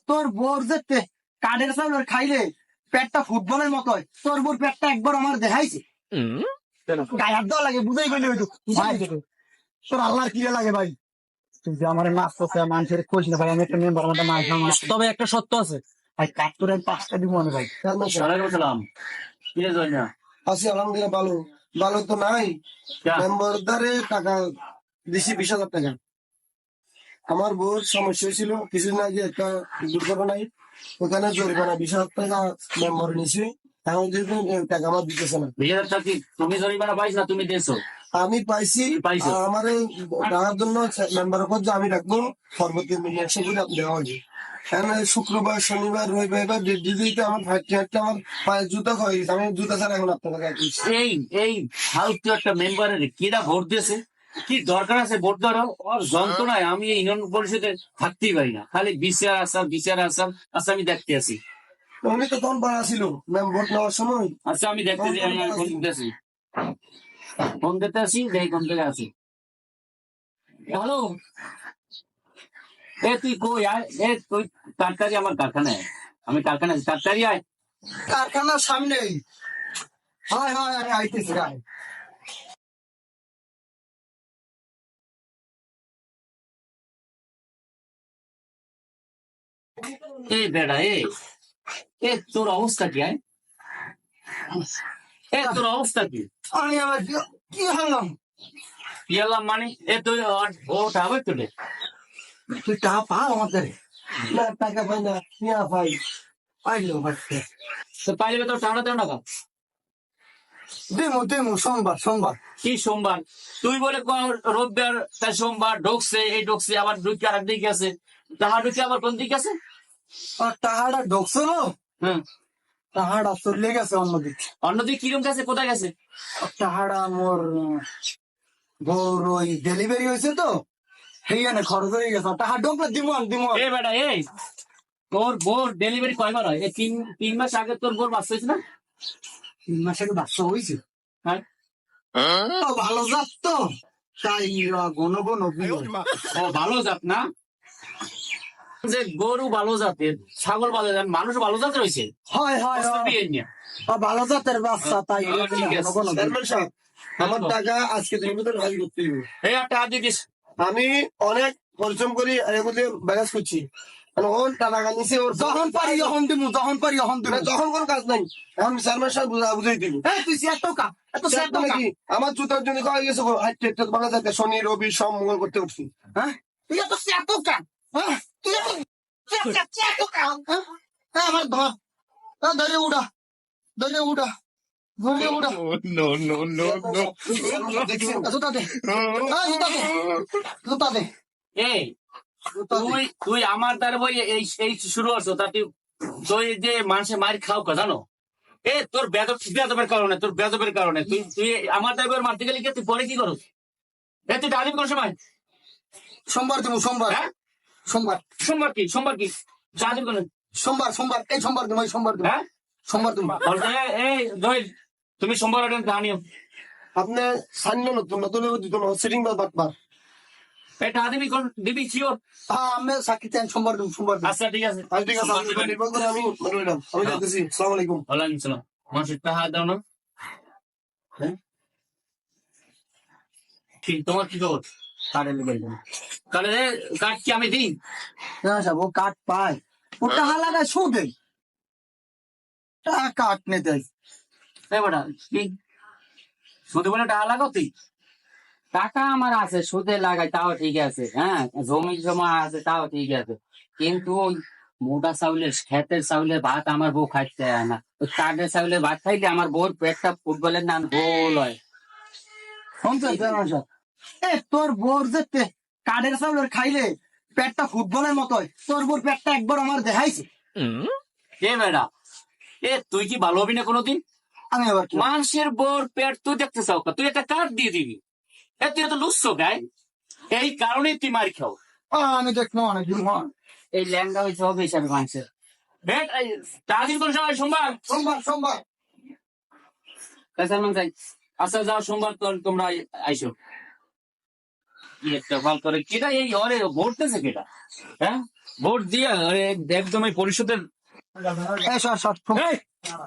তোর বোর যে কাঠের চাউলের খাইলে পেটটা ফুটবলের মতো হয়, তোর বোর পেটটা একবার আমার দেখাইছে। গায়ে হাত দেওয়া লাগে, বুঝাই গেলে হইতো। ভাই তোর আল্লাহর কি লাগে ভাই, তুই যে আমার মাছ করছে মানুষের খোঁজ না ভাই, আমি একটা মেম্বার, আমার মাছ না। তবে একটা সত্য আছে ভাই, কাঠটোর আমি 5টা দিব মনে ভাই। সালাম কি রে জয়না? আছি আলহামদুলিল্লাহ, ভালো। ভালো তো নাই, মেম্বার দ্বারে টাকা দিছি 20,000 টাকা। আমার বউর সমস্যা হয়েছিল কিছুদিন আগে, একটা দুর্ঘটনায়, ওখানে জরিমানা 20,000 টাকা মেম্বার নিছি। এখন যেহেতু টাকা আমার দিতেছে না। 20,000 টাকা কি তুমি জরিমানা পাইছ না তুমি দিয়েছো? আমি পাইছি, পাইছো? আমার টাকার জন্য মেম্বার পর যে আমি রাখবো সর্বোচ্চ মিলিয়ে করে দেওয়া হবে। হ্যাঁ, শুক্রবার শনিবার রবিবার ডেট দিতে আমার ফাইটে আমার পায়ের জুতা হয়ে গেছে। আমি জুতা ছাড়া এখন আপনার কাছে দিচ্ছি। এই এই ফালতু একটা মেম্বারের কিরা ভোট দিয়েছে, কি দরকার আছে ভোট দেওয়ার? ওর যন্ত্রণায় আমি এই ইউনিয়ন পরিষদে থাকতেই পারি না, খালি বিচার আসার আচ্ছা আমি দেখতে আছি। উনি তো তখন পাড়া ছিল ম্যাম ভোট নেওয়ার সময়। আচ্ছা আমি দেখতেছি, আমি ফোন দিতেছি, ফোন দিতে আসি, দেখি কোন থেকে আছি। হ্যালো, এ তুই কই আয়, এ তুই তাড়াতাড়ি আমার কারখানায়, আমি কারখানায় আছি, তাড়াতাড়ি আয়। কারখানার সামনে হয় হয় আমি আইতেছি ভাই। এ বেড়া এ তোর অবস্থা কি আয়? এ তোর অবস্থা কি? আমি আবার কি হলাম? কি এলাম মানে? এ তুই ও হবে তোলে তুই টাকা পাও আমাদের? না টাকা পাই না, নিয়া ভাই। পাইলো বাচ্চা, তো পাইলে তোর টাকা টাকা দেমো দেমো সোমবার সোমবার। কি সোমবার? তুই বলে রোববার, তাই সোমবার ঢুকছে, এই ঢুকছে আবার ঢুকে আর দিকে আছে, তাহার ঢুকে আবার কোন দিকে আছে? আর টাকাটা ঢুকছিল, হ্যাঁ, টাকাটা চলে গেছে অন্যদিকে। অন্যদিকে কিরম গেছে, কোথায় গেছে? টাকাটা মোর বউর ওই ডেলিভারি হয়েছে তো, সেইখানে খরচ হয়ে গেছে। টাকা ঢুকলে দিমো। এ বেটা তোর বোর ডেলিভারি কয়বার হয়? এই 3 মাস আগে তোর বোর বাচ্চা হয়েছে না? 3 মাস আগে বাচ্চা হয়েছে। হ্যাঁ, ও ভালো জাত তো, তাই ঘন ঘন ও ভালো জাত না? যে গরু ভালো জাতের, ছাগল ভালো জাত, মানুষ ভালো জাতের হয়েছে। হয় হয় হয়। বিয়ে নিয়ে ভালো জাতের বাচ্চা, তাই ঠিক আছে। ঘন ঘন চেয়ারম্যান সাহেব, আমার টাকা আজকে দিনের ভিতরে হাজির করতে হবে। এই একটা হাত দিয়ে দিস। আমি অনেক পরিশ্রম করি এগুলি ব্যালেন্স করছি। ওর টাকা নিছে, ওর যখন পারি যখন দিমু, যখন পারি যখন দিমু। যখন কোন কাজ নাই, এখন চেয়ারম্যান সাহেব বুঝাই দিব। এই তুই এত কা এত সেট নাকি আমার জুতার জন্য কয়ে গেছে বাংলা যাতে শনি রবি সোম মঙ্গল করতে উঠছি। হ্যাঁ, তুই এত সেট কা, হ্যাঁ তুই এত সেট কা, হ্যাঁ আমার ধর, ধরে উড়া, ধরে উড়া, ধরে উড়া। দেখছেন জুতা দে, জুতা দে। এই তুই আমার তার বই এই এই শুরু করছো, তা তুই যে মানুষের মার খাও কা জানো? এ তোর বেদবের কারণে, তোর বেদবের কারণে তুই তুই আমার তার মারতে গেলে কি তুই পরে কি করো? এ তুই ডালিম কোন সময়? সোমবার দিমু, সোমবার, হ্যাঁ, সোমবার সোমবার কি ডালিম কোন? সোমবার সোমবার, এই সোমবার দিমু, এই সোমবার দিমু, হ্যাঁ, সোমবার দিমু। এই জহির, তুমি সোমবার জানিও। আপনি সান্য নতুন নতুন সিটিং বাটবার এটা দিবি কোন দিবি শিওর? হ্যাঁ আমি সাক্ষী চাই, সোমবার দিমু, সোমবার দিমু। আচ্ছা ঠিক আছে, আমি ঠিক আছে, আপনি উপর নির্ভর করে আমি রইলাম। আমি যাইতেছি, আসসালামু আলাইকুম। ওয়ালাইকুম সালাম। মানুষের টাকা দাও না? হ্যাঁ, ঠিক, তোমার কি খবর? তাহলে কাঠ কি আমি দিই? না সাহেব, ও কাঠ পায়, ও টাকা লাগায় সুদে, টাকা কাঠ নে দেয়। বেটা কি শুধু বলে টাকা লাগাও তুই? টাকা আমার আছে, সুদে লাগাই তাও ঠিক আছে, হ্যাঁ জমি জমা আছে তাও ঠিক আছে, কিন্তু ওই মোটা চাউলের ক্ষেতের চাউলের ভাত আমার বউ খাইতে চায় না। ওই কাঠের চাউলের ভাত খাইলে আমার বউর পেটটা ফুটবলের নাম গোল হয়। শুনছেন চেয়ারম্যান সাহেব? এ তোর বোর যে কাঠের চাউলের খাইলে পেটটা ফুটবলের মতো হয়, তোর বোর পেটটা একবার আমার দেখাইছে। এ বেটা তুই কি ভালো হবি না কোনোদিন? আমি আবার কি? মানুষের বোর পেট তুই দেখতে চাও কা? তুই একটা কাঠ দিয়ে দিবি। তুই এত লুচ্ছো গাই, এই কারণেই তুই মার খাও। আমি দেখবো অনেক দিন হয়। এই ল্যাংটা হয়েছে হবে হিসাবে মানুষের। তাদের কোন সময়? সোমবার সোমবার সোমবার সালমান চাই। আচ্ছা যাও, সোমবার তোমরা আইসো। কি একটা ভাল করে কেটা এই ঘরে ভরতেছে কেটা? হ্যাঁ, ভোট দিয়ে একদম এই পরিষদের এই সর সর এই,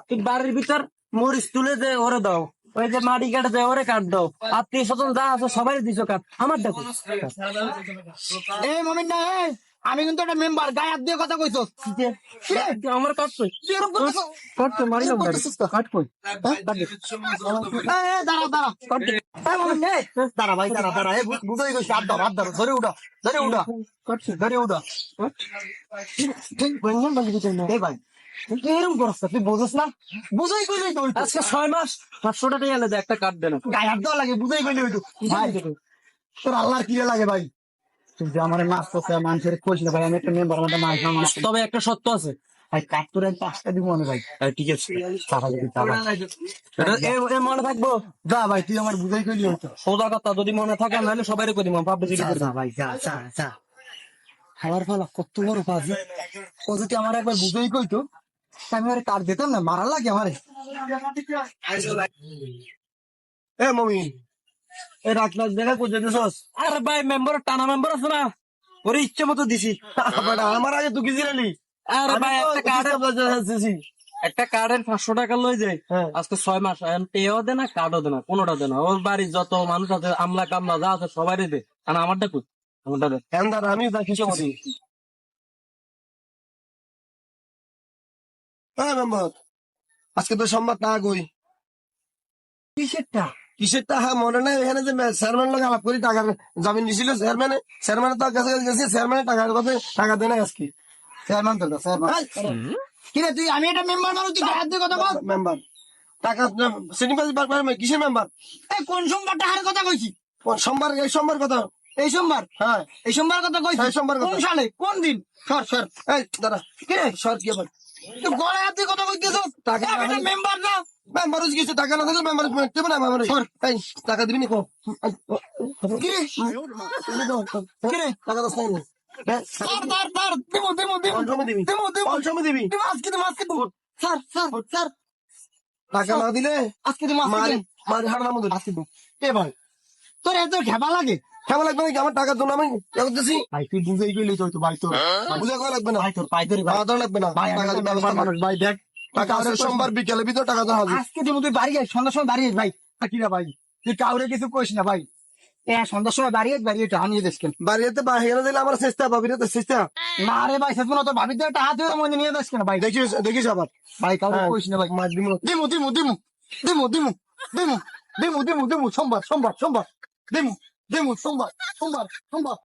তুই বাড়ির ভিতর মরিচ তুলে দে ওরে দাও, ওই যে মাটি কাটে দে ওরে কাট দাও, আত্মীয় স্বজন যা আছে সবাই দিছো কাট, আমার দেখো। এই মমিন না, আমি কিন্তু একটা মেম্বার, গায়ে হাত দিয়ে কথা কইছো। আমার কাট কই, কাট কই, মারি কাট কই, দাঁড়া দাঁড়া, এই মমিন দাঁড়া ভাই, দাঁড়া দাঁড়া, বুঝাই গেছি, হাত ধরো, হাত ধরো, ধরে উঠা, ধরে উঠা, ধরে উঠা। এই ভাই এরকম করছ তুই বুঝছ না, বুঝাই কইলি তো আজকে 6 মাস 500 টাকা এলে দে একটা কাট দেন, গায়ে হাত দেওয়া লাগে, বুঝাই কইলি হইতো ভাই। তোর আল্লাহর কি লাগে ভাই, তুই যে আমার মাছ করছে মানুষের কইছিল ভাই, আমি একটা মেম্বার, আমাদের মাছ না, তবে একটা সত্য আছে ভাই, কাট তোর 5টা দিব মনে ভাই। ঠিক আছে, টাকা দিবি, টাকা এ মনে থাকবো। যা ভাই তুই আমার বুঝাই কইলি হইতো, সোজা কথা যদি মনে থাকে, নাহলে সবাই কই দিব পাবলিক ভাই। যা যা যা, খাবার ফল কত বড় কাজ, ও যদি আমার একবার বুঝাই কইতো আমি আরে কার দিতাম না, মারা লাগে আমারে। এ মমিন, এই রাত রাত দেখা করতে দিছস, আরে ভাই মেম্বার, টানা মেম্বার আছে না, ওরে ইচ্ছে মতো দিছি। আমার আগে তুই কি জিরালি? আরে ভাই একটা কার্ডের 500 টাকা লই যায়, আজকে 6 মাস পেও দে না, কার্ডও দে না, কোনোটা দে না। ওর বাড়ির যত মানুষ আছে, আমলা কামলা যা আছে সবাই দে, আর আমারটা কই, আমারটা দে। হ্যান্দার আমি কিসের মতো? হ্যাঁ মেম্বার, আজকে তো সোমবার টাকা কই, কিসেরটা? কিসের টাকা মনে নাই? এখানে যে চেয়ারম্যান লোক আলাপ করি টাকার জামিন দিছিল, চেয়ারম্যানের তো কাছে গেছি, চেয়ারম্যানের টাকার কথা টাকা দেয় না আজকে। চেয়ারম্যান তো চেয়ারম্যান কিরে তুই, আমি একটা মেম্বার মানুষ, তুই গায়ে দিয়ে কথা বল। মেম্বার টাকা সিনিপাজি কিসের মেম্বার? এই কোন সোমবারটা হার কথা কইছি? সোমবার, এই সোমবার কথা। এই সোমবার? হ্যাঁ এই সোমবার কথা কইছি। এই সোমবার কথা। কোন সালে, কোন দিন? সর সর, এই দাঁড়া, কিরে সর কি আবার তুই গলায় হাত দিয়ে কথা কইতেছ? টাকা আমি একটা মেম্বার না। মেম্বার কিছু টাকা না দিলে মেম্বার দেবে না মেম্বার। এই টাকা দিবি নি কো? কিরে কিরে টাকা দশ নাই তার দিমু দিমু দিমু সময় দিবি, দিমু দিমু সময় দিবি। দিমু, আজকে দিমু, আজকে দিমু। স্যার স্যার স্যার, টাকা না দিলে আজকে দিমু, আজকে মারি দিমু, মারি হার নাম আজকে দিমু। এ ভাই তোর এত ঘেবা লাগে কেমন লাগবে নাকি? আমার টাকা তো আমি করতেছি, ভাই, তুই বুঝাই গেলি তো ভাই, তোর বুঝা করা লাগবে না, ভাই তোর পাই ধরে ভাই, টাকা দেওয়া লাগবে না, ভাই টাকা দিতে মেম্বার মানুষ ভাই, দেখ টাকা আছে সোমবার বিকেলে ভিতর টাকা দেওয়া হবে। আজকে দিমু, তুই বাড়ি আয়, সন্ধ্যার সময় বাড়ি আয় ভাই। কিরা ভাই তুই কাউরে কিছু কইস না ভাই, সন্ধ্যার সময় বাড়ি আয়, বাড়ি এটা আনিয়ে দেশ কেন? বাড়িতে বাইরে দিলে আমার চেষ্টা পাবি রে, তো চেষ্টা না রে ভাই, সেদিন তোর ভাবির দিয়ে একটা হাত ধরে মনে নিয়ে দেশ কেন ভাই? দেখিস দেখিস আবার ভাই কাউরে হ্যাঁ। কইস না ভাই, মাছ দিমু দিমু দিমু দিমু দিমু দিমু দিমু দিমু দিমু দিমু, সোমবার সোমবার সোমবার দিমু দিমু, সোমবার সোমবার সোমবার।